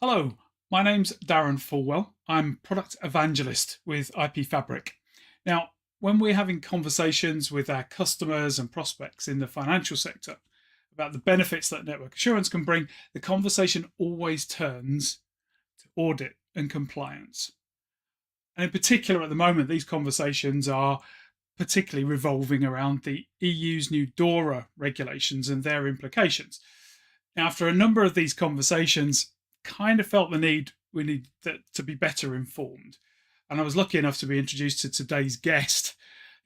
Hello, my name's Darren Fulwell. I'm product evangelist with IP Fabric. Now, when we're having conversations with our customers and prospects in the financial sector about the benefits that network assurance can bring, the conversation always turns to audit and compliance. And in particular, at the moment, these conversations are particularly revolving around the EU's new DORA regulations and their implications. Now, after a number of these conversations, kind of felt the need we need to be better informed. And I was lucky enough to be introduced to today's guest.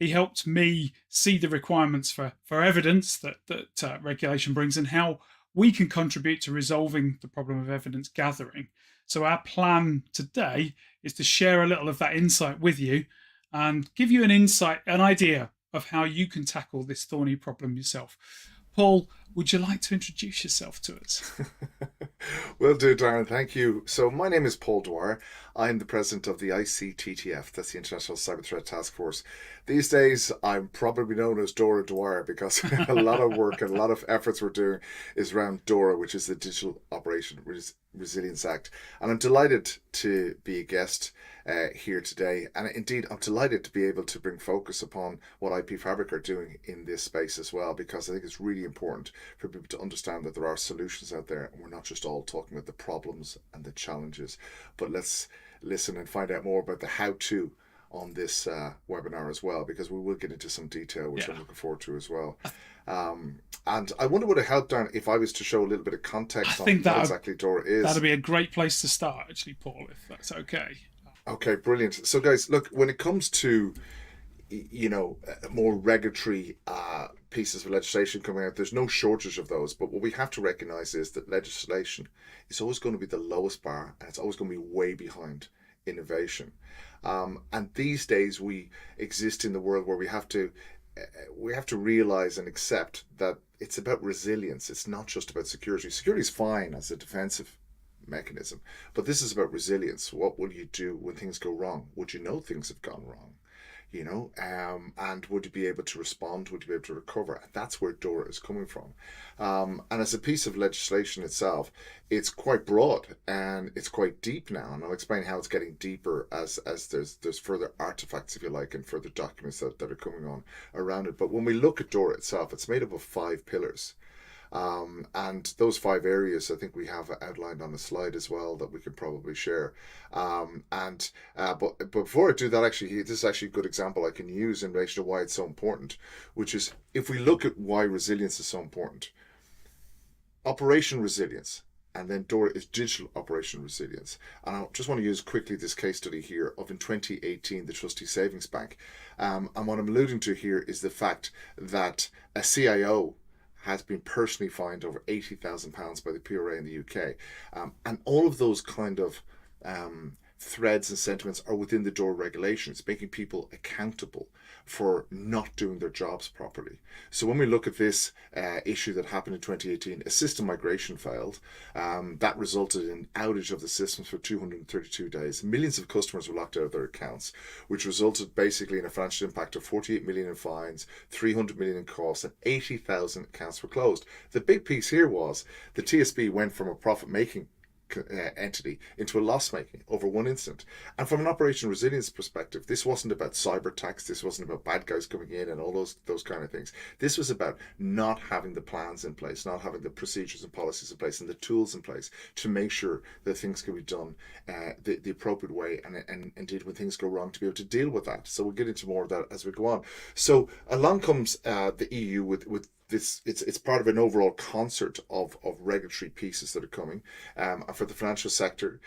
He helped me see the requirements for evidence that regulation brings and how we can contribute to resolving the problem of evidence gathering. So, our plan today is to share a little of that insight with you and give you an idea of how you can tackle this thorny problem yourself. Paul, would you like to introduce yourself to us? Will do, Darren. Thank you. So, my name is Paul Dwyer. I'm the president of the ICTTF, that's the International Cyber Threat Task Force. These days, I'm probably known as Dora Dwyer because a lot of work and a lot of efforts we're doing is around DORA, which is the Digital Operation Resilience Act. And I'm delighted to be a guest here today. And indeed, I'm delighted to be able to bring focus upon what IP Fabric are doing in this space as well, because I think it's really important for people to understand that there are solutions out there and we're not just all talking about the problems and the challenges. But let's listen and find out more about the how-to on this webinar as well, because we will get into some detail, which I'm looking forward to as well. And I wonder would it help, Darren, if I was to show a little bit of context on what exactly DORA is. That'd be a great place to start, actually, Paul, if that's okay. Okay, brilliant. So, guys, look, when it comes to more regulatory pieces of legislation coming out, there's no shortage of those. But what we have to recognize is that legislation is always going to be the lowest bar, and it's always going to be way behind innovation. And these days, we exist in the world where we have to realize and accept that it's about resilience. It's not just about security. Security is fine as a defensive mechanism, but this is about resilience. What will you do when things go wrong? Would you know things have gone wrong? And would you be able to respond? Would you be able to recover? And that's where DORA is coming from. And as a piece of legislation itself, it's quite broad and it's quite deep now. And I'll explain how it's getting deeper as there's further artifacts, if you like, and further documents that are coming on around it. But when we look at DORA itself, it's made up of 5 pillars. And those 5 areas I think we have outlined on the slide as well that we can probably share. But before I do that, actually, this is actually a good example I can use in relation to why it's so important, which is if we look at why resilience is so important. Operation resilience, and then DORA is digital operation resilience. And I just want to use quickly this case study here of in 2018, the Trustee Savings Bank. And what I'm alluding to here is the fact that a CIO has been personally fined over £80,000 by the PRA in the UK. And all of those kind of threads and sentiments are within the DORA regulations, making people accountable for not doing their jobs properly. So when we look at this issue that happened in 2018, a system migration failed. That resulted in outage of the systems for 232 days. Millions of customers were locked out of their accounts, which resulted basically in a financial impact of 48 million in fines, 300 million in costs, and 80,000 accounts were closed. The big piece here was the TSB went from a profit-making entity into a loss making over one incident. And from an operation resilience perspective, this wasn't about cyber attacks, this wasn't about bad guys coming in and all those kind of things. This was about not having the plans in place, not having the procedures and policies in place and the tools in place to make sure that things can be done the appropriate way, and indeed when things go wrong to be able to deal with that. So we'll get into more of that as we go on. So along comes the EU with this. It's part of an overall concert of regulatory pieces that are coming. And for the financial sector,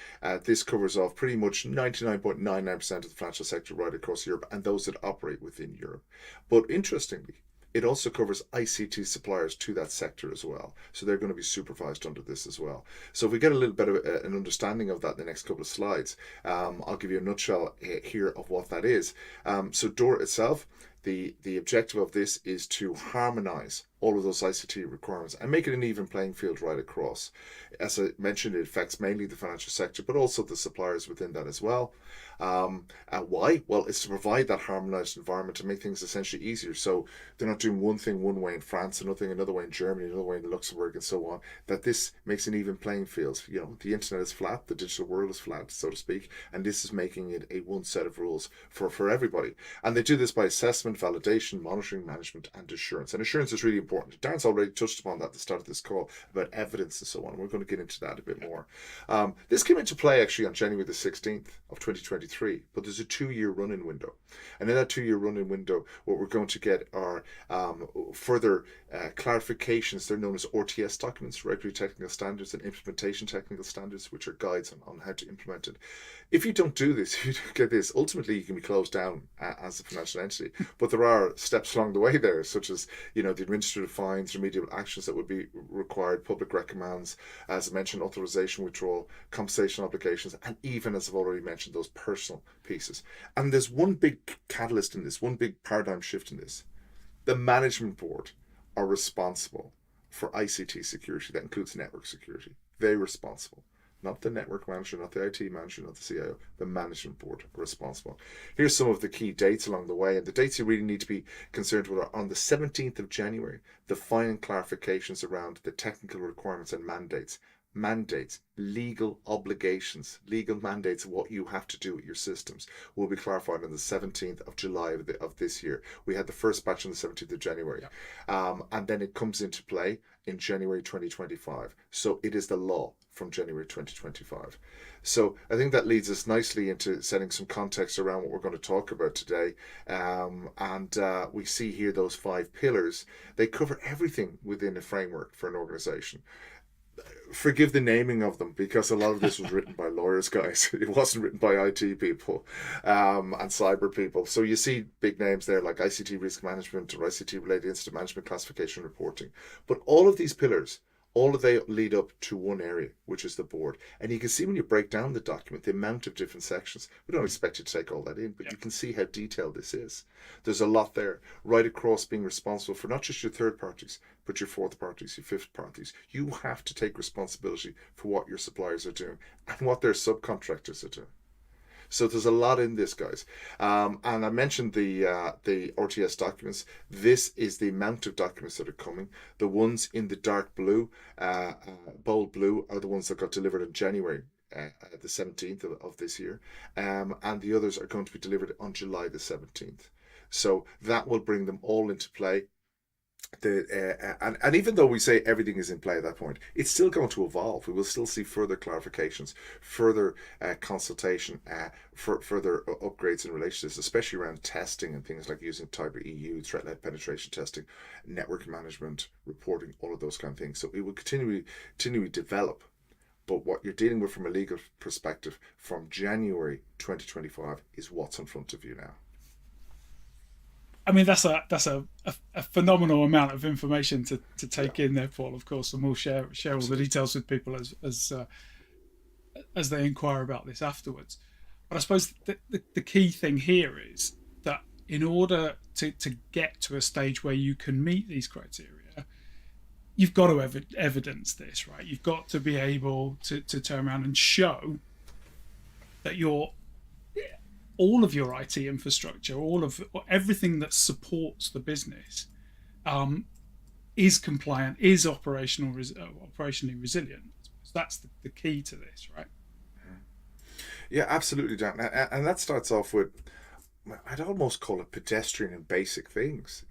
this covers off pretty much 99.99% of the financial sector right across Europe and those that operate within Europe. But interestingly, it also covers ICT suppliers to that sector as well. So they're going to be supervised under this as well. So if we get a little bit of an understanding of that in the next couple of slides, I'll give you a nutshell here of what that is. So DORA itself, the objective of this is to harmonize all of those ICT requirements and make it an even playing field right across. As I mentioned, it affects mainly the financial sector, but also the suppliers within that as well. And why? Well, it's to provide that harmonized environment to make things essentially easier. So they're not doing one thing one way in France, another way in Germany, another way in Luxembourg, and so on. That this makes an even playing field. You know, the internet is flat, the digital world is flat, so to speak, and this is making it a one set of rules for everybody. And they do this by assessment, validation, monitoring, management, and assurance. And assurance is really important. Darren's already touched upon that at the start of this call about evidence and so on. We're going to get into that a bit more. This came into play actually on January the 16th of 2023, but there's a 2-year run-in window. And in that 2-year run-in window, what we're going to get are further clarifications. They're known as RTS documents, regulatory technical standards, and implementation technical standards, which are guides on how to implement it. If you don't do this, if you don't get this, ultimately you can be closed down as a financial entity. But there are steps along the way there, such as, you know, the administrative fines, remedial actions that would be required, public reprimands, as I mentioned, authorization withdrawal, compensation obligations, and even, as I've already mentioned, those personal pieces. And there's one big catalyst in this, one big paradigm shift in this. The management board are responsible for ICT security. That includes network security. They're responsible. Not the network manager, not the IT manager, not the CIO. The management board are responsible. Here's some of the key dates along the way. And the dates you really need to be concerned with are on the 17th of January, the final clarifications around the technical requirements and mandates. Mandates, legal obligations, legal mandates of what you have to do with your systems will be clarified on the 17th of July of this year. We had the first batch on the 17th of January. Yeah. And then it comes into play in January 2025. So it is the law from January 2025. So I think that leads us nicely into setting some context around what we're going to talk about today. We see here those 5 pillars. They cover everything within a framework for an organization. Forgive the naming of them because a lot of this was written by lawyers, guys. It wasn't written by IT people and cyber people. So you see big names there like ICT risk management or ICT related incident management, classification, reporting. But all of these pillars, all of they lead up to one area, which is the board. And you can see when you break down the document, the amount of different sections. We don't expect you to take all that in, but you can see how detailed this is. There's a lot there, right across being responsible for not just your third parties, but your fourth parties, your fifth parties. You have to take responsibility for what your suppliers are doing and what their subcontractors are doing. So there's a lot in this, guys. And I mentioned the RTS documents. This is the amount of documents that are coming. The ones in the dark blue, bold blue, are the ones that got delivered in January the 17th of this year. And the others are going to be delivered on July the 17th. So that will bring them all into play. And even though we say everything is in play at that point, it's still going to evolve. We will still see further clarifications, further consultation, further upgrades in relation to this, especially around testing and things like using Tiber EU, threat-led penetration testing, network management, reporting, all of those kind of things. So it will continually develop. But what you're dealing with from a legal perspective from January 2025 is what's in front of you now. I mean, that's a phenomenal amount of information to take in there, Paul. Of course, and we'll share all the details with people as they inquire about this afterwards. But I suppose the key thing here is that in order to get to a stage where you can meet these criteria, you've got to evidence this, right? You've got to be able to turn around and show that all of your IT infrastructure, everything that supports the business, is compliant, is operationally resilient. So that's the key to this, right? Yeah, absolutely, Dan. And that starts off with, I'd almost call it pedestrian and basic things,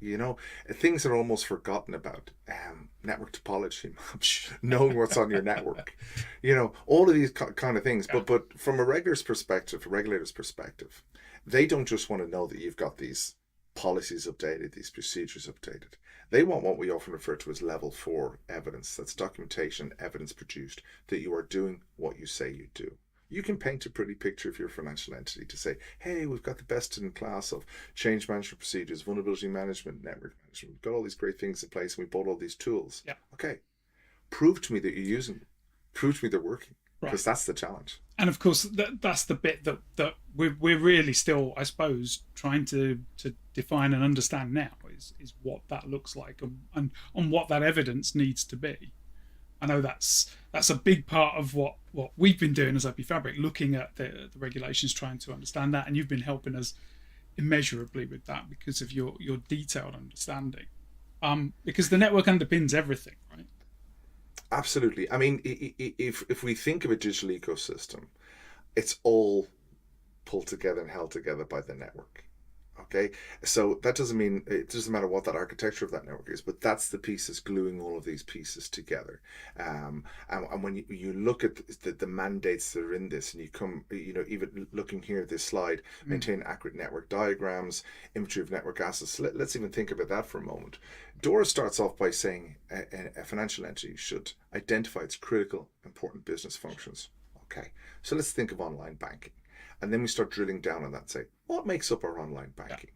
things that are almost forgotten about. Network topology, knowing what's on your network, all of these kind of things. But from a regulator's perspective, they don't just want to know that you've got these policies updated, these procedures updated. They want what we often refer to as level 4 evidence. That's documentation, evidence produced that you are doing what you say you do. You can paint a pretty picture of your financial entity to say, hey, we've got the best in class of change management procedures, vulnerability management, network management. We've got all these great things in place and we bought all these tools. Yeah. Okay. Prove to me that you're using them. Prove to me they're working. Because that's the challenge. And of course, that's the bit that we're really still, I suppose, trying to define and understand now is what that looks like, and on what that evidence needs to be. I know that's a big part of what we've been doing as IP Fabric, looking at the regulations, trying to understand that, and you've been helping us immeasurably with that because of your detailed understanding. Because the network underpins everything, right? Absolutely. I mean, if we think of a digital ecosystem, it's all pulled together and held together by the network. Okay, so that doesn't mean it doesn't matter what that architecture of that network is, but that's the pieces gluing all of these pieces together. And when you look at the mandates that are in this, and you come, even looking here at this slide, maintain accurate network diagrams, inventory of network assets. Let's even think about that for a moment. DORA starts off by saying a financial entity should identify its critical, important business functions. Okay, so let's think of online banking. And then we start drilling down on that and say, what makes up our online banking?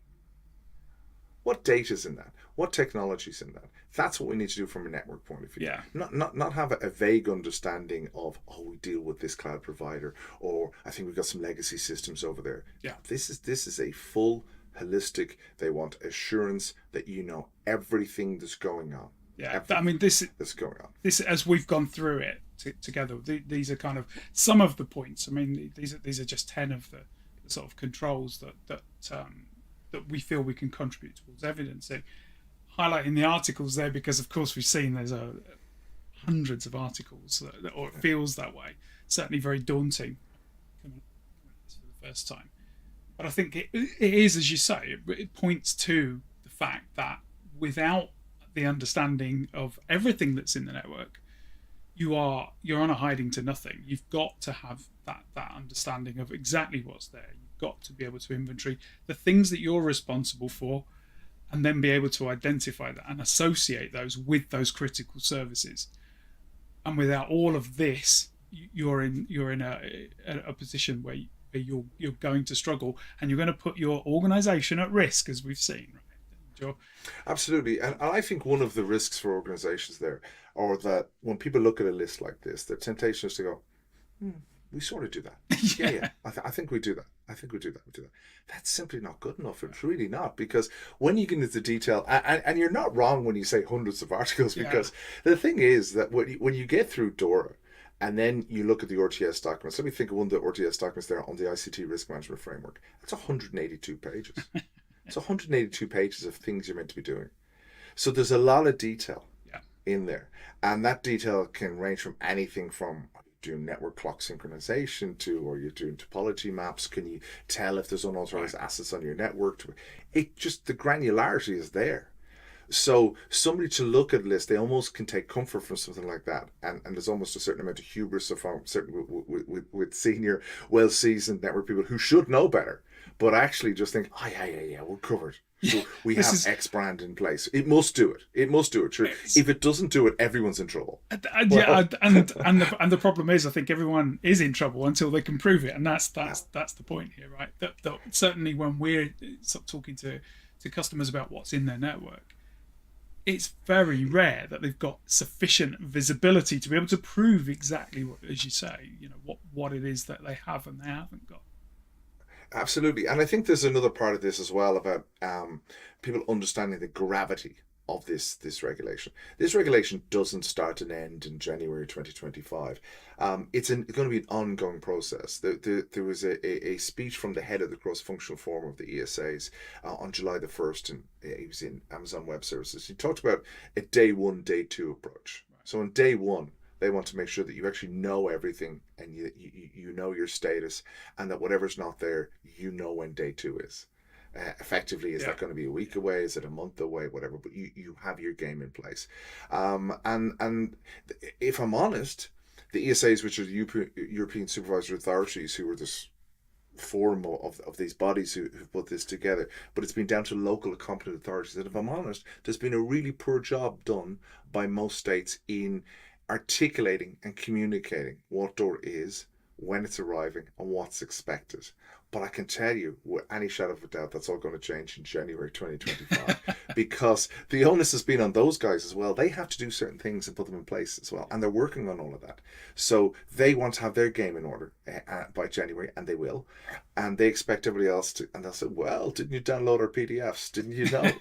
What data is in that? What technology is in that? That's what we need to do from a network point of view. Yeah. Not have a vague understanding of, oh, we deal with this cloud provider, or I think we've got some legacy systems over there. Yeah. This is a full holistic. They want assurance that you know everything that's going on. Yeah. I mean, this that's going on. This, as we've gone through it together, these are kind of some of the points. I mean, these are just 10 of the sort of controls that we feel we can contribute towards evidencing. Highlighting the articles there because, of course, we've seen there's hundreds of articles, or it feels that way. Certainly very daunting coming at this for the first time. But I think it is, as you say, it points to the fact that without the understanding of everything that's in the network, you're on a hiding to nothing. You've got to have that understanding of exactly what's there. You've got to be able to inventory the things that you're responsible for, and then be able to identify that and associate those with those critical services. And without all of this, you're in a position where you're going to struggle, and you're going to put your organization at risk, as we've seen. Right? Absolutely. And I think one of the risks for organizations there, or that when people look at a list like this, the temptation is to go, we sort of do that. Yeah. I think we do that. I think we do that. We do that. That's simply not good enough. It's really not, because when you get into detail, and you're not wrong when you say hundreds of articles, because the thing is that when you get through DORA, and then you look at the RTS documents. Let me think of one of the RTS documents there on the ICT Risk Management Framework. That's 182 pages. It's 182 pages of things you're meant to be doing. So there's a lot of detail in there. And that detail can range from anything from doing network clock synchronization to, or you're doing topology maps. Can you tell if there's unauthorized assets on your network? It just, the granularity is there. So somebody to look at this, they almost can take comfort from something like that. And there's almost a certain amount of hubris certainly with senior, well-seasoned network people who should know better, but actually just think, oh, yeah, we're covered. So we have X brand in place. It must do it. It must do it. Sure. If it doesn't do it, everyone's in trouble. And the problem is, I think everyone is in trouble until they can prove it, and that's the point here, right? That certainly when we're sort of talking to customers about what's in their network, it's very rare that they've got sufficient visibility to be able to prove exactly what, as you say, what it is that they have and they haven't got. Absolutely. And I think there's another part of this as well about people understanding the gravity of this regulation. This regulation doesn't start and end in January 2025. It's going to be an ongoing process. There was a speech from the head of the cross-functional forum of the ESAs on July the 1st, and he was in Amazon Web Services. He talked about a day one, day two approach. So on day one, they want to make sure that you actually know everything, and you know your status, and that whatever's not there, you know when day two is. Effectively, is that going to be a week away? Is it a month away? Whatever, but you have your game in place. And if I'm honest, the ESAs, which are the European Supervisory Authorities, who are this forum of these bodies who put this together, but it's been down to local competent authorities. And if I'm honest, there's been a really poor job done by most states in articulating and communicating what DORA is, when it's arriving, and what's expected. But I can tell you, with any shadow of a doubt, that's all going to change in January 2025 because the onus has been on those guys as well. They have to do certain things and put them in place as well. And they're working on all of that. So they want to have their game in order by January, and they will. And they expect everybody else to, and they'll say, well, didn't you download our PDFs? Didn't you know?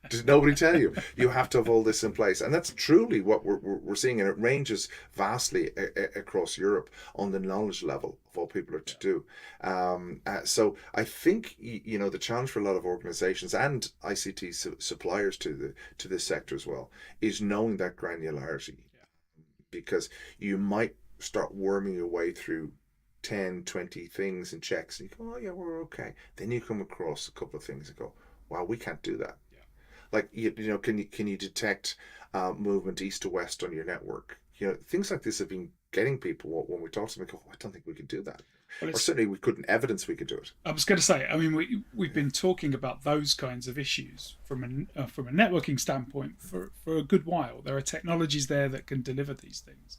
Did nobody tell you? You have to have all this in place. And that's truly what we're seeing. And it ranges vastly across Europe on the knowledge level of what people are to do. So I think the challenge for a lot of organizations and ICT suppliers to this sector as well is knowing that granularity, because you might start worming your way through 10, 20 things and checks, and you go, oh yeah, we're okay. Then you come across a couple of things and go, wow, we can't do that. Like can you detect movement east to west on your network? Things like this have been getting people, when we talk to them, go, oh, I don't think we could do that. Or certainly we couldn't evidence we could do it. I was going to say, I mean, we've been talking about those kinds of issues from a networking standpoint for a good while. There are technologies there that can deliver these things,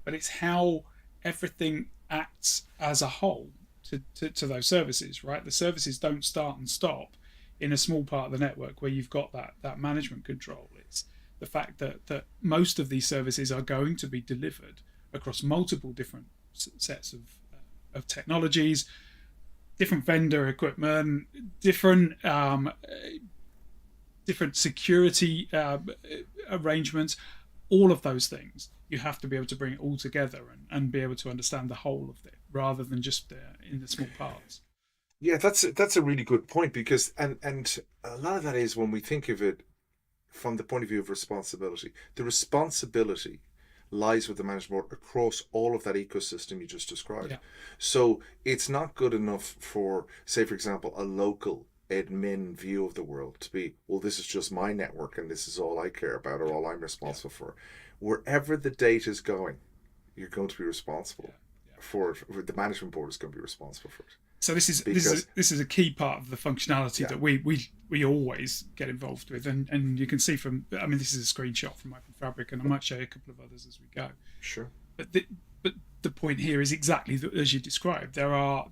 but it's how everything acts as a whole to those services, right? The services don't start and stop in a small part of the network where you've got that management control. It's the fact that most of these services are going to be delivered across multiple different sets of technologies, different vendor equipment, different security arrangements, all of those things. You have to be able to bring it all together and be able to understand the whole of it rather than just in the small parts. Yeah, that's a really good point, because and a lot of that is when we think of it from the point of view of responsibility. The responsibility lies with the management board across all of that ecosystem you just described. Yeah. So it's not good enough for, say, for example, a local admin view of the world to be, well, this is just my network and this is all I care about or all I'm responsible for. Wherever the data is going, you're going to be responsible for it. The management board is going to be responsible for it. So this is a key part of the functionality that we always get involved with, and you can see from, I mean, this is a screenshot from IP Fabric, and I might show you a couple of others as we go. Sure. But the point here is exactly as you described. There are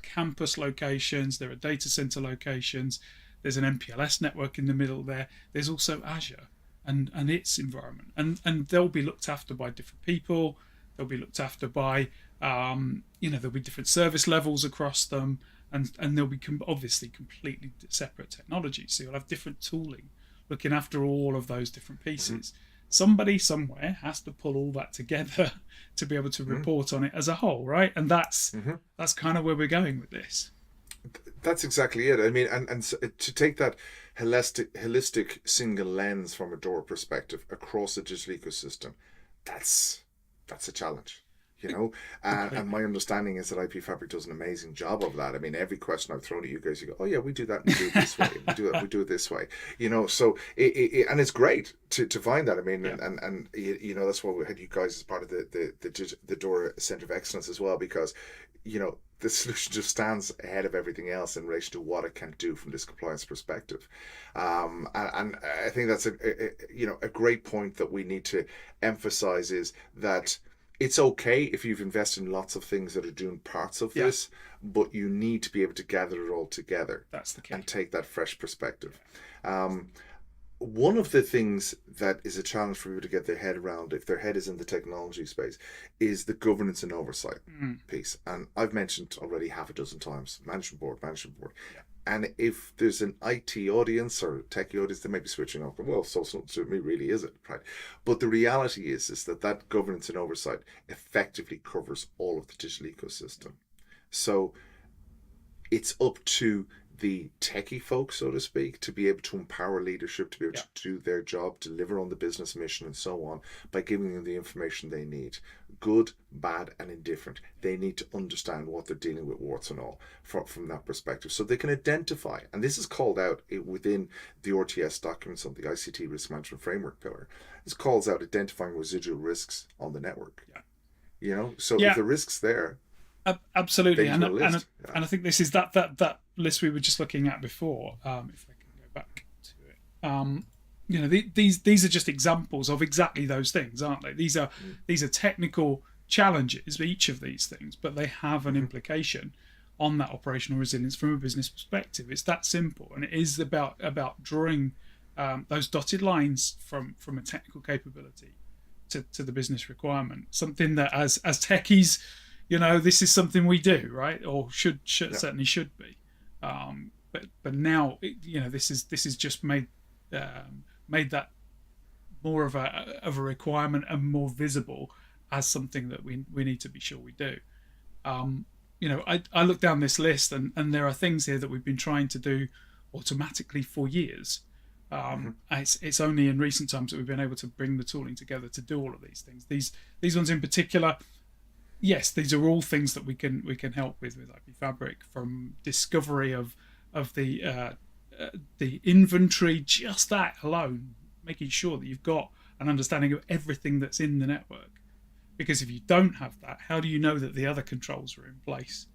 campus locations, there are data center locations, there's an MPLS network in the middle there. There's also Azure and its environment, and they'll be looked after by different people. They'll be looked after by there'll be different service levels across them, and they'll be obviously completely separate technologies. So you'll have different tooling looking after all of those different pieces. Somebody somewhere has to pull all that together to be able to report on it as a whole, right? And that's kind of where we're going with this. That's exactly it. I mean, and so to take that holistic single lens from a DORA perspective across the digital ecosystem, that's a challenge. And my understanding is that IP Fabric does an amazing job of that. I mean, every question I've thrown at you guys, you go, oh yeah, we do that, and we do it this way, we do it this way. So and it's great to find that. I mean, and that's why we had you guys as part of the DORA Center of Excellence as well, because the solution just stands ahead of everything else in relation to what it can do from this compliance perspective. And I think that's a great point that we need to emphasize, is that it's okay if you've invested in lots of things that are doing parts of this, but you need to be able to gather it all together. That's the key. And take that fresh perspective. One of the things that is a challenge for people to get their head around, if their head is in the technology space, is the governance and oversight piece. And I've mentioned already half a dozen times, management board. And if there's an IT audience or techie audience, they may be switching off. Well, so to me, really, is it? Right. But the reality is that governance and oversight effectively covers all of the digital ecosystem. So it's up to the techie folks, so to speak, to be able to empower leadership, to be able to do their job, deliver on the business mission and so on, by giving them the information they need. Good, bad, and indifferent. They need to understand what they're dealing with, warts and all, from that perspective. So they can identify, and this is called out within the RTS documents on the ICT Risk Management Framework pillar. This calls out identifying residual risks on the network. So if the risks there, absolutely, and I think this is that list we were just looking at before. If I can go back to it, these are just examples of exactly those things, aren't they? These are technical challenges, each of these things, but they have an implication on that operational resilience from a business perspective. It's that simple, and it is about drawing those dotted lines from a technical capability to the business requirement. Something that as techies, this is something we do, right? Or should Yeah. certainly should be. But now, this is just made that more of a requirement and more visible as something that we need to be sure we do. I look down this list, and there are things here that we've been trying to do automatically for years. It's only in recent times that we've been able to bring the tooling together to do all of these things. These ones in particular, yes, these are all things that we can help with IP Fabric, from discovery of the inventory, just that alone, making sure that you've got an understanding of everything that's in the network. Because if you don't have that, how do you know that the other controls are in place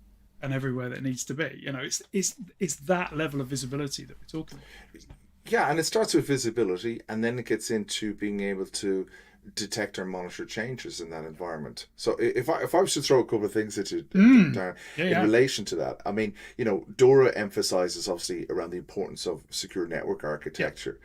and everywhere that needs to be? It's that level of visibility that we're talking about. Yeah, and it starts with visibility, and then it gets into being able to detect or monitor changes in that environment. So if I was to throw a couple of things at you down in relation to that, I mean, DORA emphasizes obviously around the importance of secure network architecture.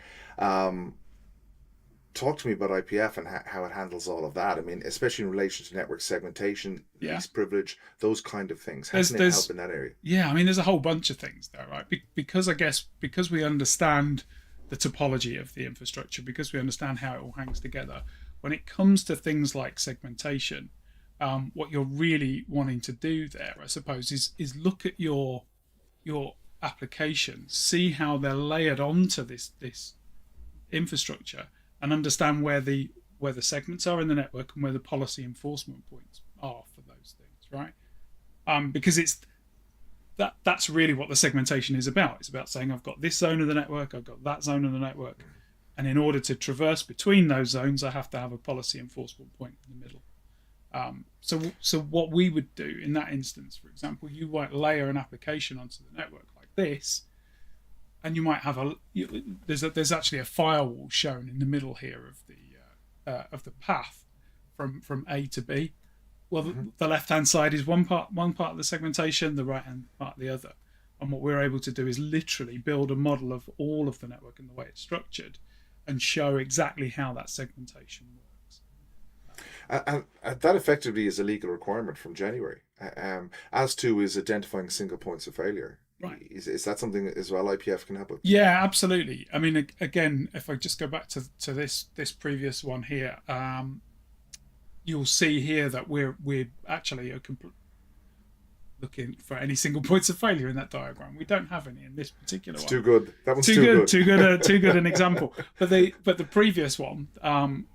Talk to me about IPF and how it handles all of that. I mean, especially in relation to network segmentation, least privilege, those kind of things. How can it help in that area? Yeah, I mean, there's a whole bunch of things there, right? Because we understand the topology of the infrastructure, because we understand how it all hangs together. When it comes to things like segmentation, what you're really wanting to do there, I suppose, is look at your applications, see how they're layered onto this infrastructure, and understand where the segments are in the network and where the policy enforcement points are for those things, right? Because that's really what the segmentation is about. It's about saying, I've got this zone of the network, I've got that zone of the network, and in order to traverse between those zones, I have to have a policy enforcement point in the middle. So what we would do in that instance, for example, you might layer an application onto the network like this, and you might have there's actually a firewall shown in the middle here of the path from A to B. Well, the left hand side is one part of the segmentation, the right hand part the other. And what we're able to do is literally build a model of all of the network and the way it's structured, and show exactly how that segmentation works. And that effectively is a legal requirement from January, as to is identifying single points of failure. Right. Is that something as well IPF can help with? Yeah, absolutely. I mean, again, if I just go back to this previous one here, you'll see here that we're actually looking for any single points of failure in that diagram. We don't have any in this particular one. Too good. That one's too good an example. But the previous one on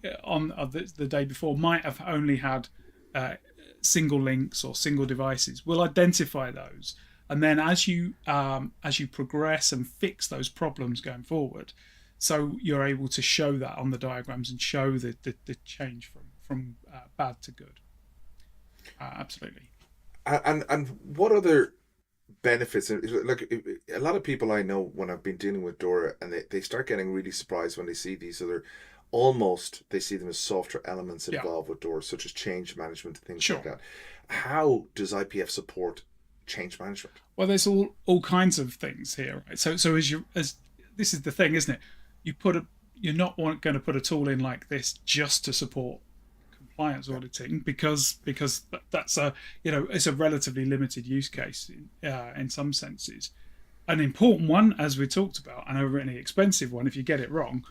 the day before might have only had single links or single devices. We'll identify those, and then as you progress and fix those problems going forward, so you're able to show that on the diagrams and show the change from bad to good. Absolutely. And what other benefits? Like a lot of people I know, when I've been dealing with DORA, and they start getting really surprised when they see these other, they see them as software elements involved with DORA, such as change management, things like that. How does IPF support change management? Well, there's all kinds of things here, right? So as this is the thing, isn't it? You're not going to put a tool in like this just to support compliance auditing, because that's it's a relatively limited use case in some senses. An important one, as we talked about, and a really expensive one if you get it wrong.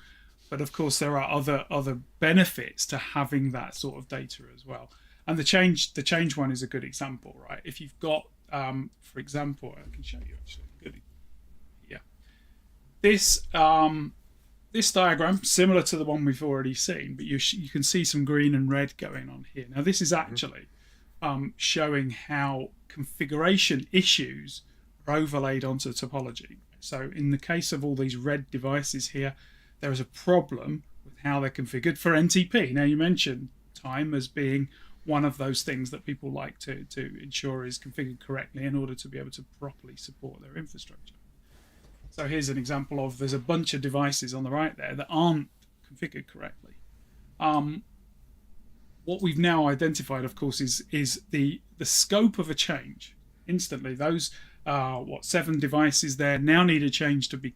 But of course, there are other benefits to having that sort of data as well. And the change one is a good example, right? If you've got, for example, I can show you actually. Good. Yeah. This diagram, similar to the one we've already seen, but you can see some green and red going on here. Now, this is actually showing how configuration issues are overlaid onto topology. So in the case of all these red devices here, there is a problem with how they're configured for NTP. Now, you mentioned time as being one of those things that people like to ensure is configured correctly in order to be able to properly support their infrastructure. So here's an example of, there's a bunch of devices on the right there that aren't configured correctly. What we've now identified, of course, is the scope of a change instantly. Those 7 devices there now need a change to be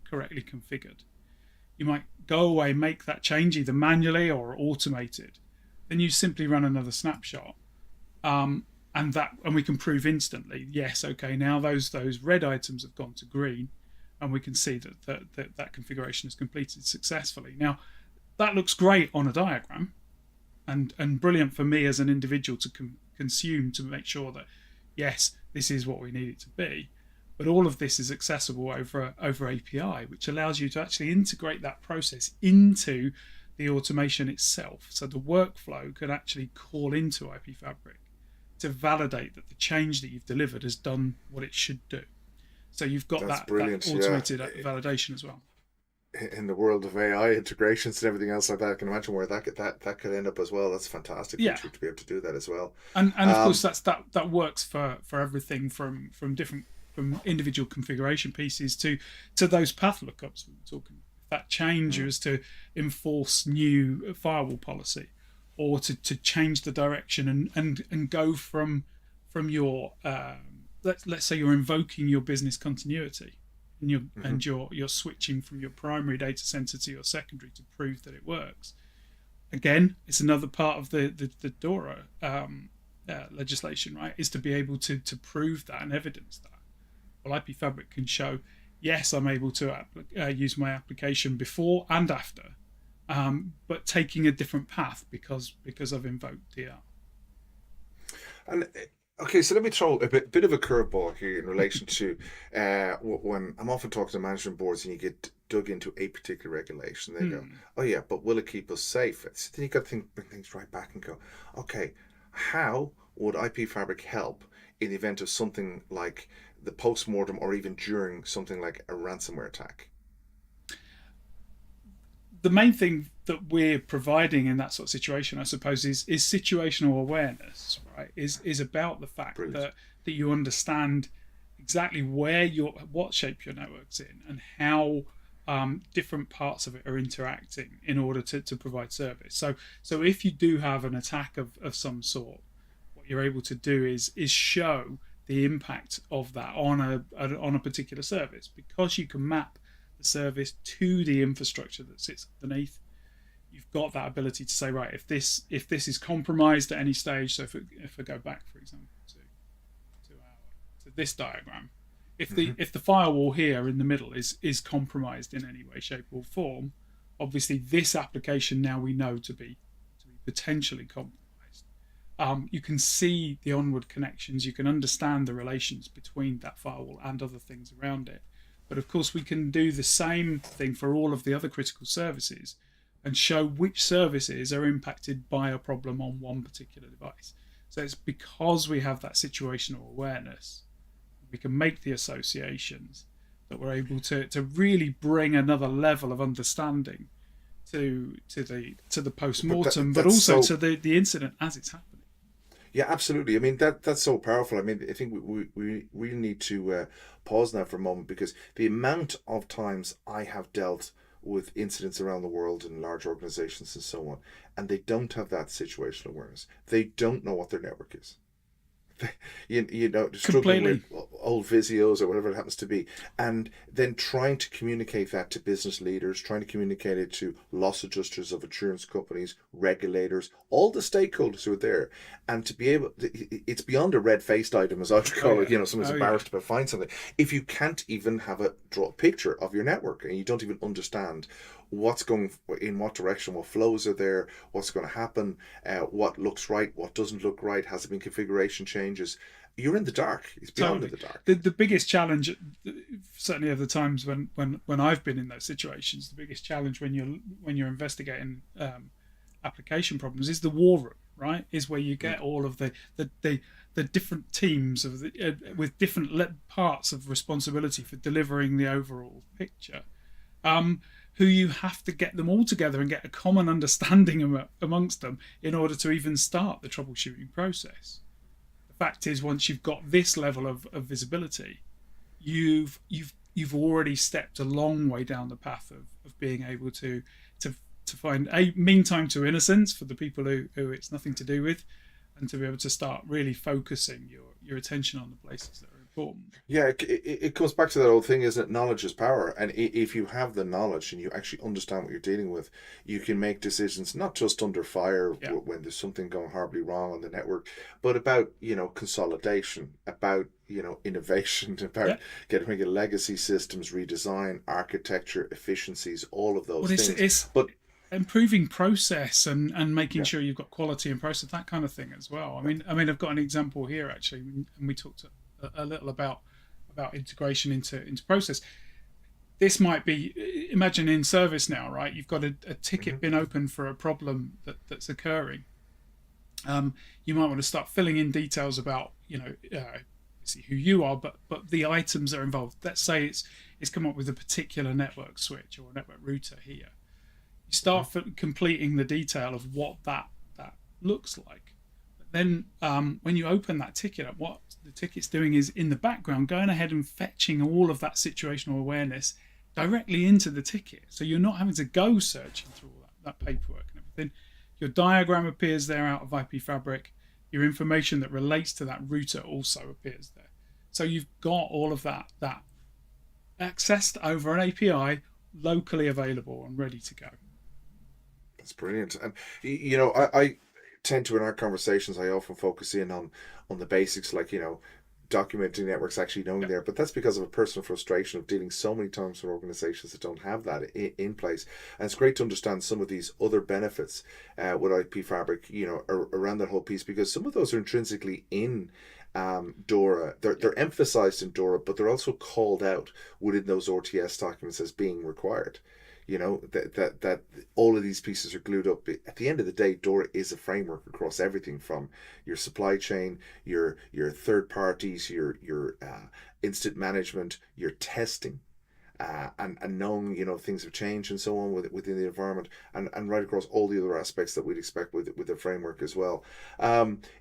correctly configured. You might go away, make that change either manually or automated. Then you simply run another snapshot, and we can prove instantly, yes, okay, now those red items have gone to green, and we can see that configuration is completed successfully. Now, that looks great on a diagram, and brilliant for me as an individual to consume, to make sure that yes, this is what we need it to be. But all of this is accessible over API, which allows you to actually integrate that process into the automation itself. So the workflow can actually call into IP Fabric to validate that the change that you've delivered has done what it should do. So you've got that automated validation as well. In the world of AI integrations and everything else like that, I can imagine where that could end up as well. That's fantastic feature to be able to do that as well. And of course that works for everything from individual configuration pieces to those path lookups we were talking about. If that change was to enforce new firewall policy, or to change the direction and go from your let's say you're invoking your business continuity, and you're switching from your primary data center to your secondary to prove that it works. Again, it's another part of the DORA legislation, right? Is to be able to prove that and evidence that. Well, IP Fabric can show, yes, I'm able to use my application before and after, but taking a different path because I've invoked DR. And okay, so let me throw a bit of a curveball here in relation to when I'm often talking to management boards and you get dug into a particular regulation. They go, oh yeah, but will it keep us safe? So then you got to bring things right back and go, okay, how would IP Fabric help in the event of something like the post-mortem, or even during something like a ransomware attack? The main thing that we're providing in that sort of situation, I suppose, is situational awareness, right? Is about the fact that you understand exactly what shape your network's in, and how different parts of it are interacting in order to provide service. So if you do have an attack of some sort, what you're able to do is show the impact of that on a particular service, because you can map the service to the infrastructure that sits underneath. You've got that ability to say, right, if this is compromised at any stage, so if I go back, for example, to this diagram, if the firewall here in the middle is compromised in any way, shape, or form, obviously this application now we know to be potentially compromised. You can see the onward connections. You can understand the relations between that firewall and other things around it. But of course, we can do the same thing for all of the other critical services and show which services are impacted by a problem on one particular device. So it's because we have that situational awareness, we can make the associations, that we're able to really bring another level of understanding to the post-mortem, but also to the incident as it's happening. Yeah, absolutely. I mean, that's so powerful. I mean, I think we really need to pause now for a moment, because the amount of times I have dealt with incidents around the world in large organizations and so on, and they don't have that situational awareness. They don't know what their network is. You know, struggling with old Visios or whatever it happens to be, and then trying to communicate that to business leaders, trying to communicate it to loss adjusters of insurance companies, regulators, all the stakeholders who are there, and to be able it's beyond a red-faced item, as I would call it. You know, someone's embarrassed to find something. If you can't even draw a picture of your network, and you don't even understand what's going in what direction, what flows are there, what's going to happen, what looks right, what doesn't look right, has there been configuration changes, you're in the dark. It's beyond the dark. The biggest challenge, certainly of the times when I've been in those situations, the biggest challenge when you're investigating application problems is the war room, right? Is where you get all of the different teams with different parts of responsibility for delivering the overall picture. Who you have to get them all together and get a common understanding amongst them in order to even start the troubleshooting process. The fact is, once you've got this level of visibility, you've already stepped a long way down the path of being able to find a mean time to innocence for the people who it's nothing to do with, and to be able to start really focusing your attention on the places that are important. Yeah, it comes back to that old thing, isn't it? Knowledge is power. And if you have the knowledge and you actually understand what you're dealing with, you can make decisions not just under fire Yeah, when there's something going horribly wrong on the network, but about, consolidation, about, innovation, yeah. about getting legacy systems, redesign, architecture, efficiencies, all of Well, those it's things. it's But improving process and making yeah, sure you've got quality and process, that kind of thing as well. I've got an example here actually, and we talked a little about integration into process. This might be, imagine in service now, right? You've got a hmm ticket been open for a problem that's occurring. You might want to start filling in details about see who you are, but the items that are involved. Let's say it's come up with a particular network switch or a network router here. You start completing the detail of what that looks like. But then when you open that ticket up, what the ticket's doing is in the background going ahead and fetching all of that situational awareness directly into the ticket. So you're not having to go searching through all that paperwork and everything. Your diagram appears there out of IP Fabric. Your information that relates to that router also appears there. So you've got all of that accessed over an API, locally available and ready to go. That's brilliant. And I tend to, in our conversations, I often focus in on the basics, like documenting networks, actually knowing Yeah. there. But that's because of a personal frustration of dealing so many times with organizations that don't have that in place. And it's great to understand some of these other benefits with IP Fabric, around that whole piece, because some of those are intrinsically in DORA. They're emphasized in DORA, but they're also called out within those RTS documents as being required. That all of these pieces are glued up. At the end of the day, DORA is a framework across everything from your supply chain, your third parties, your instant management, your testing, and knowing things have changed and so on within the environment, and right across all the other aspects that we'd expect with the framework as well.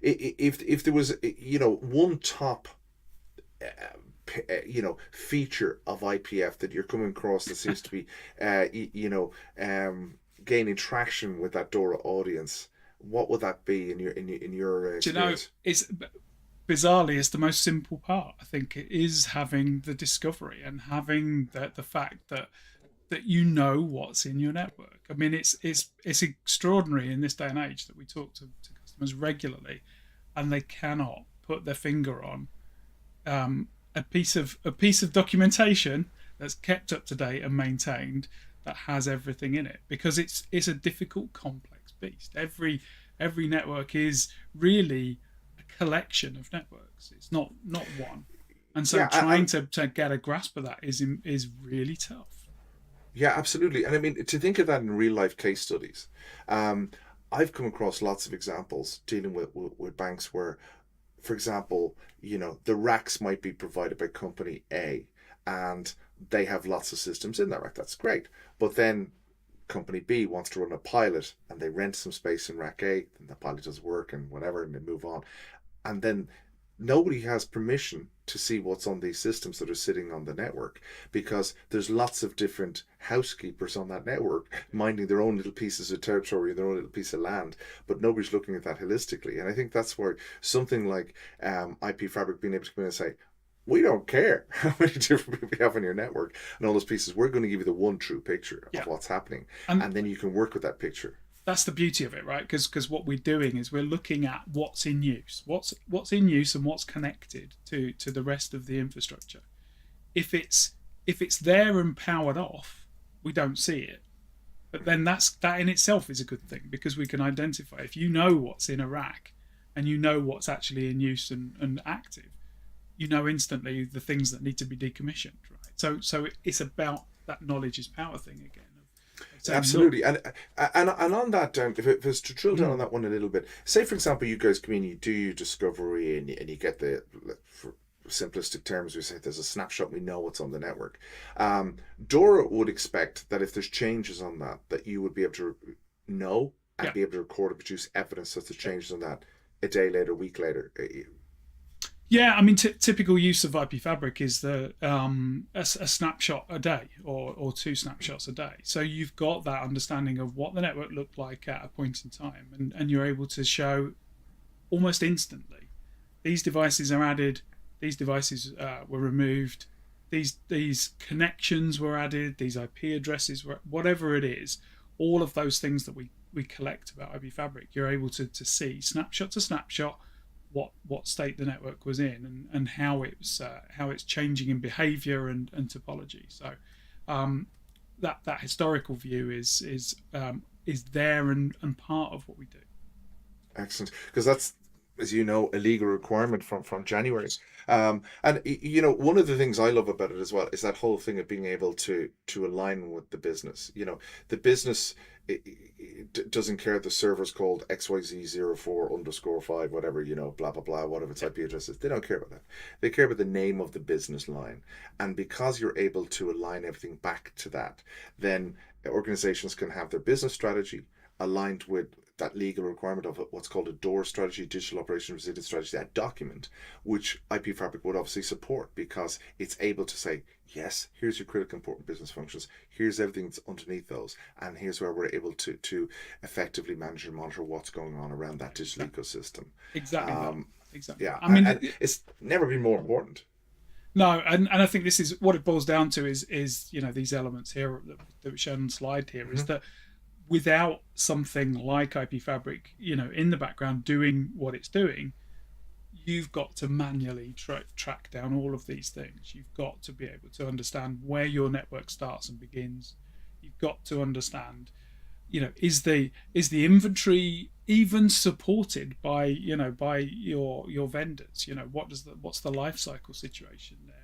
If there was one top feature of IPF that you're coming across that seems to be gaining traction with that DORA audience, what would that be in your Do you know, experience? it's bizarrely, it's the most simple part. I think it is having the discovery and having the fact that you know what's in your network. I mean, it's extraordinary in this day and age that we talk to customers regularly, and they cannot put their finger on a piece of documentation that's kept up to date and maintained that has everything in it, because it's a difficult, complex beast. Every network is really a collection of networks. It's not one, and so Yeah, trying to get a grasp of that is really tough. yeah, absolutely. And I mean, to think of that in real life case studies, um, I've come across lots of examples dealing with banks where, for example, the racks might be provided by company A, and they have lots of systems in that rack. That's great. But then company B wants to run a pilot and they rent some space in rack A, and the pilot doesn't work and whatever, and they move on. And then nobody has permission to see what's on these systems that are sitting on the network, because there's lots of different housekeepers on that network minding their own little pieces of territory, their own little piece of land, but nobody's looking at that holistically. And I think that's where something like IP Fabric being able to come in and say, we don't care how many different people you have on your network and all those pieces. We're going to give you the one true picture Yeah, of what's happening, and and then you can work with that picture. that's the beauty of it, right? Because what we're doing is we're looking at what's in use, what's in use, and what's connected to the rest of the infrastructure. If it's there and powered off, we don't see it. But then that in itself is a good thing, because we can identify, if you know what's in a rack and you know what's actually in use and active, you know instantly the things that need to be decommissioned, right? So it's about that knowledge is power thing again. Of saying, look, Absolutely, and on that, if it was to drill down on mm, that one a little bit, say for example, you guys come in, you do your discovery, and you get for simplistic terms, we say there's a snapshot, we know what's on the network. DORA would expect that if there's changes on that you would be able to know and yeah. be able to record and produce evidence that there's changes on that a day later, a week later. Yeah, I mean, typical use of IP Fabric is a snapshot a day or two snapshots a day. So you've got that understanding of what the network looked like at a point in time, and you're able to show almost instantly. These devices are added. These devices were removed. These connections were added. These IP addresses were, whatever it is. All of those things that we collect about IP Fabric, you're able to see snapshot to snapshot what state the network was in, and how it's changing in behavior and topology. So that historical view is there and part of what we do. Excellent, because that's, as you know, a legal requirement from January. And one of the things I love about it as well is that whole thing of being able to align with the business. The business doesn't care if the server's called XYZ04_5, whatever, blah blah blah, whatever its IP address is. They don't care about that. They care about the name of the business line, and because you're able to align everything back to that, then organizations can have their business strategy aligned with that legal requirement of what's called a DORA strategy, digital operation resilience strategy, that document, which IP Fabric would obviously support, because it's able to say, yes, here's your critical important business functions, here's everything that's underneath those, and here's where we're able to effectively manage and monitor what's going on around that digital ecosystem. Exactly. Exactly. Yeah, I mean, and it's never been more important. No, and I think this is what it boils down to is these elements here that we've shown on the slide here, is that without something like IP Fabric, in the background doing what it's doing, you've got to manually track down all of these things. You've got to be able to understand where your network starts and begins. You've got to understand, is the inventory even supported by your vendors? What's the life cycle situation there?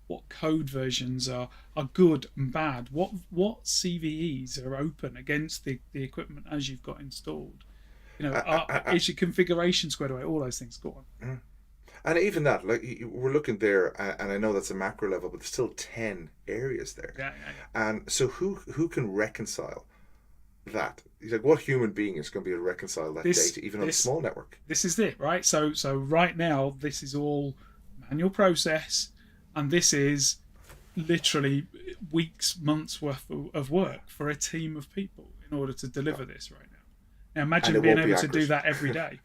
What code versions are good and bad? What CVEs are open against the equipment as you've got installed? Is your configuration squared away? All those things. Go on. And even that, like, we're looking there, and I know that's a macro level, but there's still 10 areas there. Yeah. And so who can reconcile that? Like, what human being is going to be able to reconcile that data, even on a small network? This is it, right? So right now, this is all manual process. And this is literally weeks, months worth of work for a team of people in order to deliver this right now. Now imagine being able to do that every day.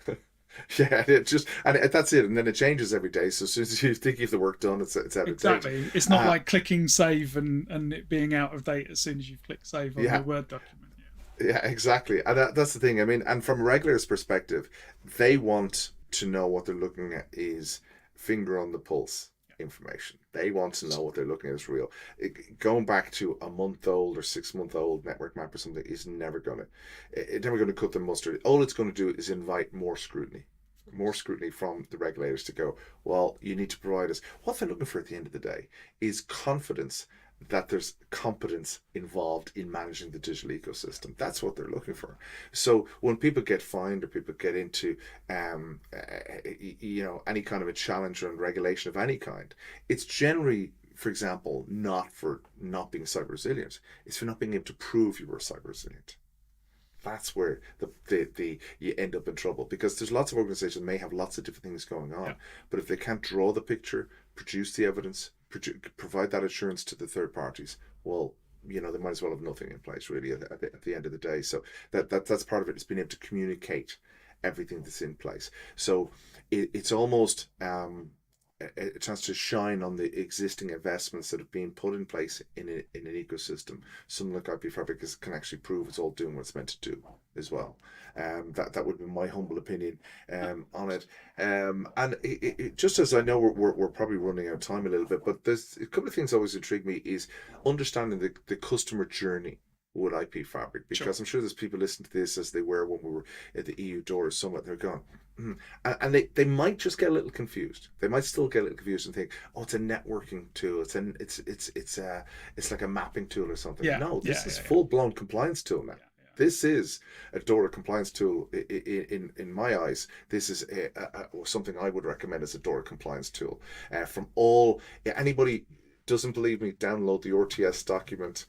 Yeah, that's it, and then it changes every day. So as soon as you think you have the work done, it's out of date. Exactly. It's not like clicking save and it being out of date as soon as you click save on the Word document. Yeah, exactly. And that's the thing. I mean, and from a regulator's perspective, they want to know what they're looking at is finger on the pulse information. They want to know what they're looking at is real. Going back to a month-old or 6-month-old network map or something is never going to cut the mustard. All it's going to do is invite more scrutiny from the regulators to go, well, you need to provide us. What they're looking for at the end of the day is confidence that there's competence involved in managing the digital ecosystem. That's what they're looking for. So when people get fined or people get into any kind of a challenge or regulation of any kind, it's generally, for example, not for not being cyber resilient. It's for not being able to prove you were cyber resilient. That's where the you end up in trouble, because there's lots of organizations may have lots of different things going on, but if they can't draw the picture, produce the evidence, provide that assurance to the third parties, well, they might as well have nothing in place really at the end of the day. So that's part of it, is being able to communicate everything that's in place. So it's almost a chance to shine on the existing investments that have been put in place in an ecosystem. Something like IP Fabric can actually prove it's all doing what it's meant to do as well. That would be my humble opinion on it. And it just as I know we're probably running out of time a little bit, but there's a couple of things that always intrigue me is understanding the customer journey with IP Fabric, because I'm sure there's people listening to this as they were when we were at the EU DORA Summit. They're going, and they might just get a little confused. They might still get a little confused and think, oh, it's a networking tool. It's like a mapping tool or something. No, this is full blown compliance tool now. This is a DORA compliance tool. In my eyes, this is something I would recommend as a DORA compliance tool. Anybody doesn't believe me, download the RTS document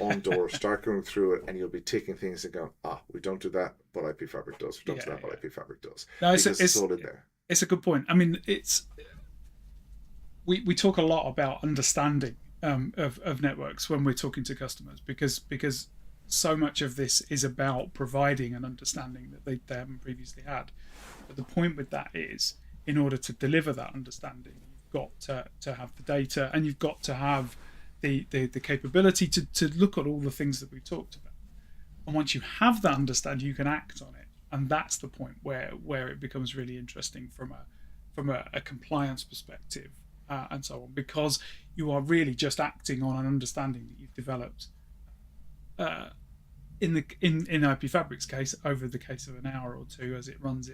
on DORA, start going through it, and you'll be ticking things and going, we don't do that, but IP Fabric does. We don't do that, but IP Fabric does. No, it's all in there. It's a good point. I mean, we talk a lot about understanding of networks when we're talking to customers, because so much of this is about providing an understanding that they haven't previously had. But the point with that is, in order to deliver that understanding, you've got to have the data, and you've got to have the capability to look at all the things that we've talked about. And once you have that understanding, you can act on it. And that's the point where it becomes really interesting from a compliance perspective, and so on, because you are really just acting on an understanding that you've developed, in IP Fabric's case, over the case of an hour or two as it runs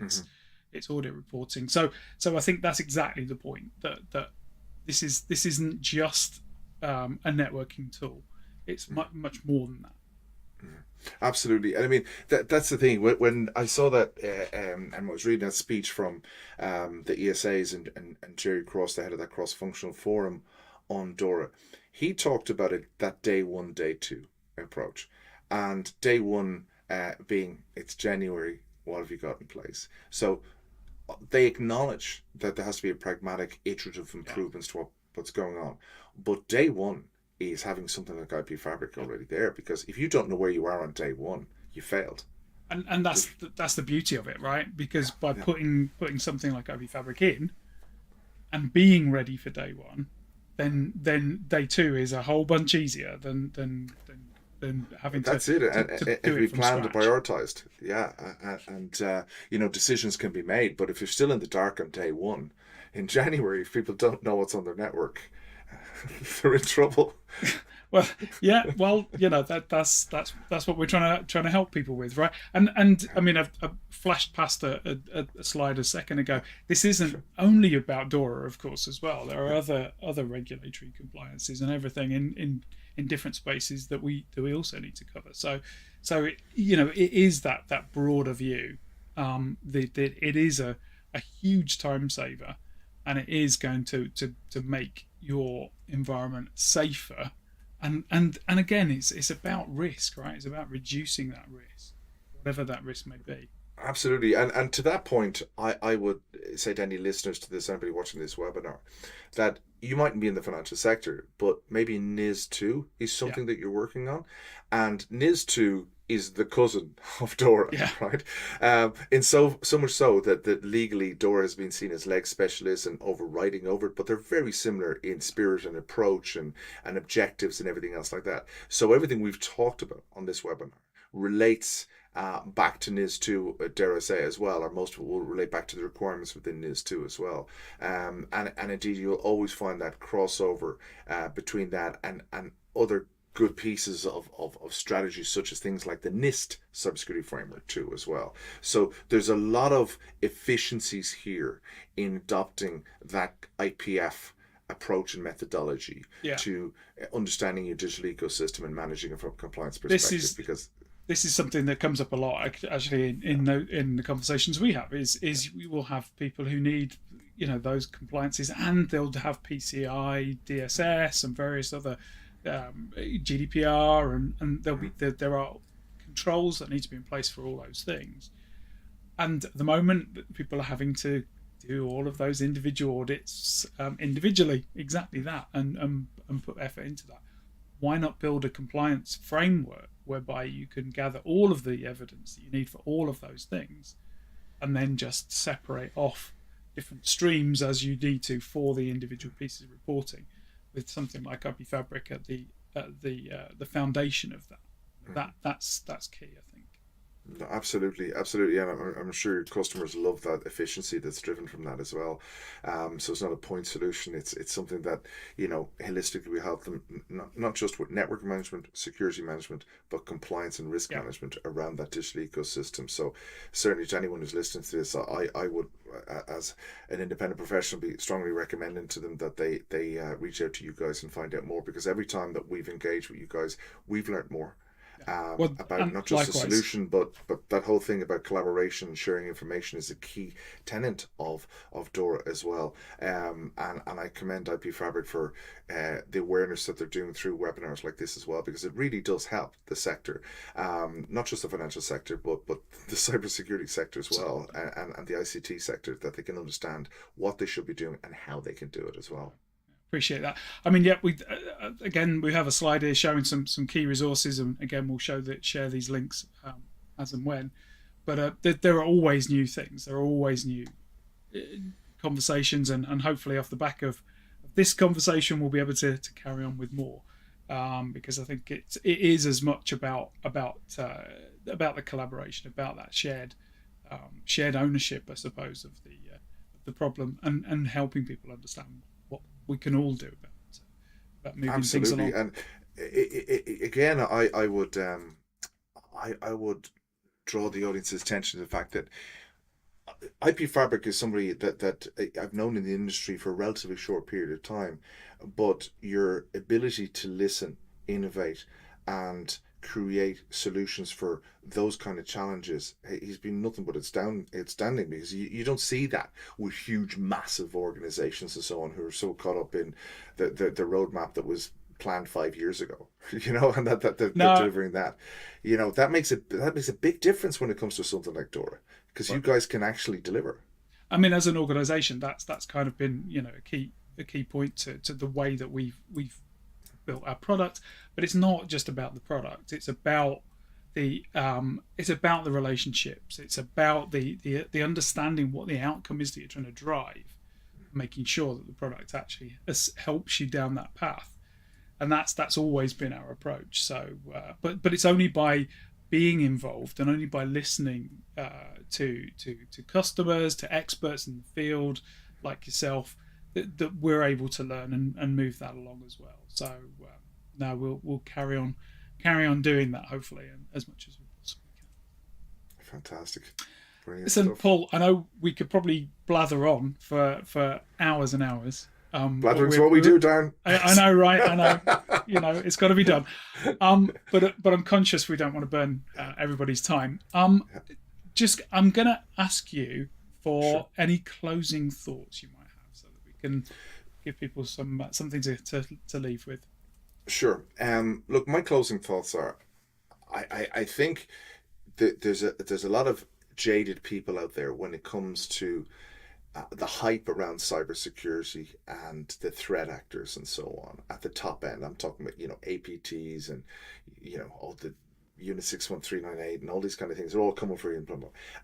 its audit reporting. So I think that's exactly the point, that this isn't just a networking tool. It's much more than that. Absolutely. And I mean, that's the thing. When I saw that, and I was reading that speech from the ESAs and Jerry Cross, the head of that cross-functional forum on DORA, he talked about it, that day one, day two approach. And day one being, it's January, what have you got in place? So they acknowledge that there has to be a pragmatic, iterative improvements to what's going on. But day one is having something like IP Fabric already there, because if you don't know where you are on day one, you failed. And that's the beauty of it, right? Because by putting something like IP Fabric in and being ready for day one, then day two is a whole bunch easier than having that's to, it. to And do we it from planned and scratch. prioritized. And decisions can be made. But if you're still in the dark on day one, in January, if people don't know what's on their network, they're in trouble. Well, yeah, well, that's what we're trying to help people with, right? And I mean, I flashed past a slide a second ago. This isn't only about DORA, of course, as well. There are other regulatory compliances and everything in different spaces that we also need to cover. So it is that broader view. It is a huge time saver, and it is going to make your environment safer. And again, it's about risk, right? It's about reducing that risk, whatever that risk may be. Absolutely. And to that point, I would say to any listeners to this, anybody watching this webinar, that you mightn't be in the financial sector, but maybe NIS 2 is something that you're working on. And NIS 2 is the cousin of DORA, right? And so much so that legally DORA has been seen as leg specialists and overriding over it, but they're very similar in spirit and approach and objectives and everything else like that. So everything we've talked about on this webinar relates back to NIS 2, dare I say, as well, or most of it will relate back to the requirements within NIS 2 as well. And indeed, you'll always find that crossover between that and other good pieces of strategies, such as things like the NIST cybersecurity framework too as well. So there's a lot of efficiencies here in adopting that IPF approach and methodology to understanding your digital ecosystem and managing it from a compliance perspective. This is something that comes up a lot, actually, in the conversations we have. Is we will have people who need those compliances, and they'll have PCI, DSS, and various other GDPR, and there are controls that need to be in place for all those things. And at the moment, people are having to do all of those individual audits individually, exactly that, and put effort into that. Why not build a compliance framework whereby you can gather all of the evidence that you need for all of those things, and then just separate off different streams as you need to for the individual pieces of reporting, with something like IP Fabric at the foundation of that. That's key, I think. No, absolutely, and I'm sure customers love that efficiency that's driven from that as well. So it's not a point solution. It's something that holistically we help them not just with network management, security management, but compliance and risk management around that digital ecosystem. So certainly to anyone who's listening to this, I would, as an independent professional, be strongly recommending to them that they reach out to you guys and find out more, because every time that we've engaged with you guys, we've learned more. About not just the solution, but that whole thing about collaboration and sharing information is a key tenet of DORA as well. And I commend IP Fabric for the awareness that they're doing through webinars like this as well, because it really does help the sector, not just the financial sector, but the cybersecurity sector as well, and the ICT sector, that they can understand what they should be doing and how they can do it as well. Appreciate that. I mean, yeah, we again we have a slide here showing some key resources, and again we'll share these links as and when. But there are always new things. There are always new uh, conversations, and hopefully off the back of this conversation, we'll be able to carry on with more. Because I think it is as much about the collaboration, about that shared ownership, I suppose, of the problem, and helping people understand what we can all do about moving things Absolutely. along. And again, I would draw the audience's attention to the fact that IP Fabric is somebody that I've known in the industry for a relatively short period of time, but your ability to listen, innovate, and create solutions for those kind of challenges, he's been nothing but outstanding, because you don't see that with huge, massive organizations and so on who are so caught up in the roadmap that was planned 5 years ago, and that they're No, delivering that. That makes a big difference when it comes to something like DORA, because you guys can actually deliver. I mean, as an organisation, that's kind of been a key point to the way that we've built our product. But it's not just about the product. It's about the relationships. It's about the understanding what the outcome is that you're trying to drive, making sure that the product actually helps you down that path. And that's always been our approach. So, but it's only by being involved and only by listening to customers, to experts in the field like yourself, that we're able to learn and move that along as well. So now we'll carry on doing that, hopefully, and as much as we possibly can. Fantastic. Brilliant Listen, stuff. Paul, I know we could probably blather on for hours and hours. Blattering's what we do, Darren. I know, right? I know. It's got to be done. But I'm conscious we don't want to burn everybody's time. I'm going to ask you for Sure. any closing thoughts you might have, so that we can give people something to leave with. Sure. Look, my closing thoughts are, I think that there's a lot of jaded people out there when it comes to the hype around cybersecurity and the threat actors and so on at the top end. I'm talking about APTs and all the Unit 61398 and all these kind of things. They're all coming for you,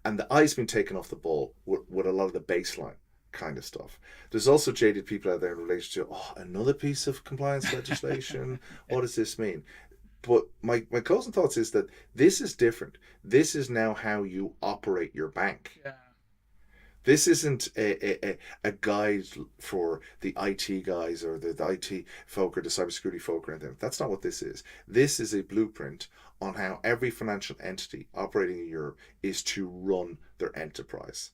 and the eye's been taken off the ball with a lot of the baseline kind of stuff. There's also jaded people out there in relation to another piece of compliance legislation. What does this mean? But my closing thoughts is that this is different. This is now how you operate your bank. Yeah. This isn't a guide for the IT guys or the IT folk or the cybersecurity folk or anything. That's not what this is. This is a blueprint on how every financial entity operating in Europe is to run their enterprise.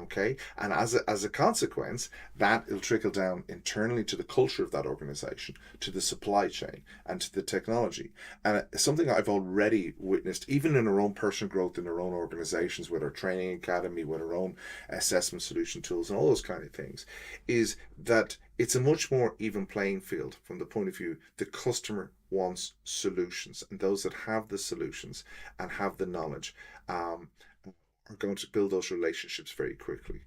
Okay, and as a consequence, that will trickle down internally to the culture of that organization, to the supply chain, and to the technology. And something I've already witnessed, even in our own personal growth in our own organizations, with our training academy, with our own assessment solution tools, and all those kind of things, is that it's a much more even playing field from the point of view the customer wants solutions, and those that have the solutions and have the knowledge are going to build those relationships very quickly.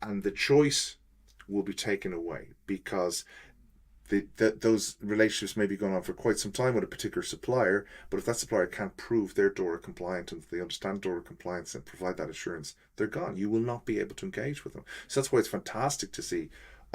And the choice will be taken away, because those relationships may be going on for quite some time with a particular supplier, but if that supplier can't prove they're DORA compliant and they understand DORA compliance and provide that assurance, they're gone. You will not be able to engage with them. So that's why it's fantastic to see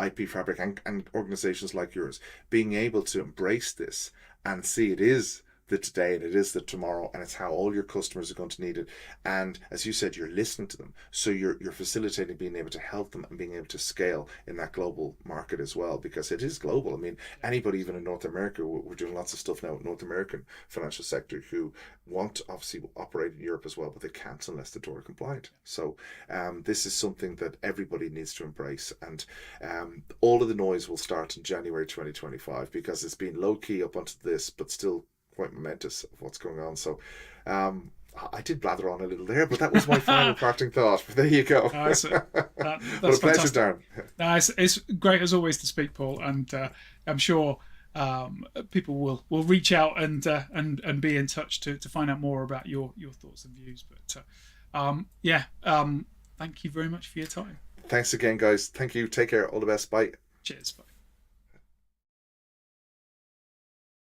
IP Fabric and organizations like yours being able to embrace this and see it is the today and it is the tomorrow, and it's how all your customers are going to need it. And as you said, you're listening to them, so you're facilitating being able to help them and being able to scale in that global market as well, because it is global. I mean, anybody even in North America, we're doing lots of stuff now with North American financial sector who want to obviously operate in Europe as well, but they can't unless they're DORA compliant. So this is something that everybody needs to embrace, and all of the noise will start in January 2025, because it's been low key up onto this, but still quite momentous of what's going on. So I did blather on a little there, but that was my final parting thought. There you go. That's What a pleasure, fantastic. Darren. No, it's great as always to speak, Paul, and I'm sure people will reach out and be in touch to find out more about your thoughts and views. But thank you very much for your time. Thanks again, guys. Thank you. Take care. All the best. Bye. Cheers. Bye.